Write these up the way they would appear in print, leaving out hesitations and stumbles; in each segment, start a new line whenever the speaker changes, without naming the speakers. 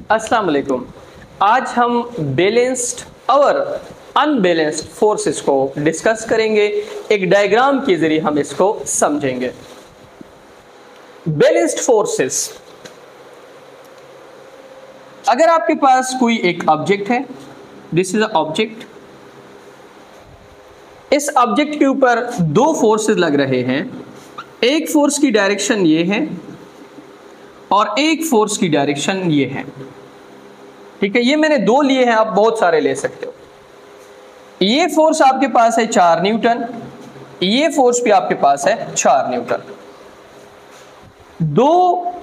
अस्सलाम वालेकुम। आज हम बैलेंस्ड और अनबैलेंस्ड फोर्सेस को डिस्कस करेंगे। एक डायग्राम के जरिए हम इसको समझेंगे। बैलेंस्ड फोर्सेस, अगर आपके पास कोई एक ऑब्जेक्ट है, दिस इज अ ऑब्जेक्ट, इस ऑब्जेक्ट के ऊपर दो फोर्सेस लग रहे हैं। एक फोर्स की डायरेक्शन ये है और एक फोर्स की डायरेक्शन ये है। ठीक है, ये मैंने दो लिए हैं, आप बहुत सारे ले सकते हो। ये फोर्स आपके पास है 4 न्यूटन, ये फोर्स भी आपके पास है 4 न्यूटन। दो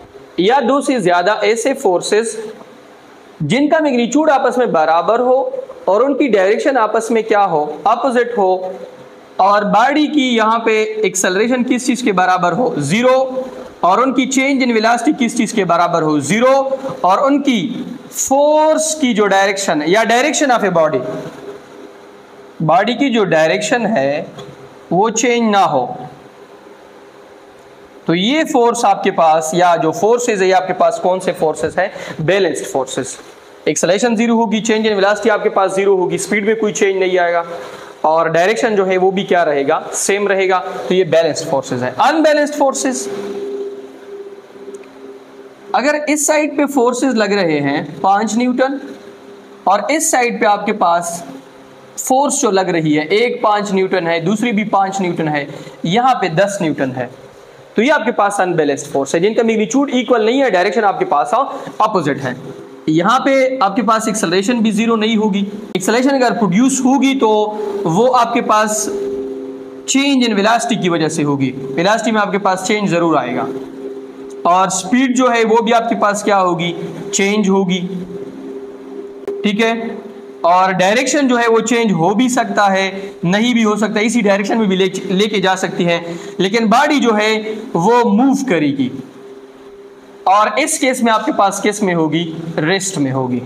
या दो से ज्यादा ऐसे फोर्सेस जिनका मैग्नीट्यूड आपस में बराबर हो और उनकी डायरेक्शन आपस में क्या हो, अपोजिट हो, और बॉडी की यहां पे एक्सेलरेशन किस चीज के बराबर हो, 0, और उनकी चेंज इन वेलोसिटी किस चीज के बराबर हो, 0, और उनकी फोर्स की जो डायरेक्शन या डायरेक्शन ऑफ ए बॉडी की जो डायरेक्शन है वो चेंज ना हो, तो ये फोर्स आपके पास या जो फोर्सेस है ये आपके पास कौन से फोर्सेस हैं? Balanced forces. एक्सेलरेशन 0 होगी, चेंज इन वेलोसिटी आपके पास 0 होगी, स्पीड में कोई चेंज नहीं आएगा, और डायरेक्शन जो है वो भी क्या रहेगा, सेम रहेगा। तो ये बैलेंस्ड फोर्सेस है। अनबैलेंस्ड फोर्सेस, अगर इस साइड पे फोर्सेस लग रहे हैं 5 न्यूटन और इस साइड पे आपके पास फोर्स जो लग रही है, एक 5 न्यूटन है, दूसरी भी 5 न्यूटन है, यहां पे 10 न्यूटन है, तो ये आपके पास अनबैलेंस्ड फोर्स है जिनका मैग्नीट्यूड इक्वल नहीं है, डायरेक्शन आपके पास अपोजिट है। यहां पे आपके पास एक्सेलरेशन भी 0 नहीं होगी। एक्सेलरेशन अगर प्रोड्यूस होगी तो वो आपके पास चेंज इन वेलोसिटी की वजह से होगी, वेलोसिटी में आपके पास चेंज जरूर आएगा, और स्पीड जो है वो भी आपके पास क्या होगी, चेंज होगी। ठीक है, और डायरेक्शन जो है वो चेंज हो भी सकता है, नहीं भी हो सकता, इसी डायरेक्शन में भी लेके जा सकती है, लेकिन बॉडी जो है वो मूव करेगी, और इस केस में आपके पास किस में होगी, रेस्ट में होगी।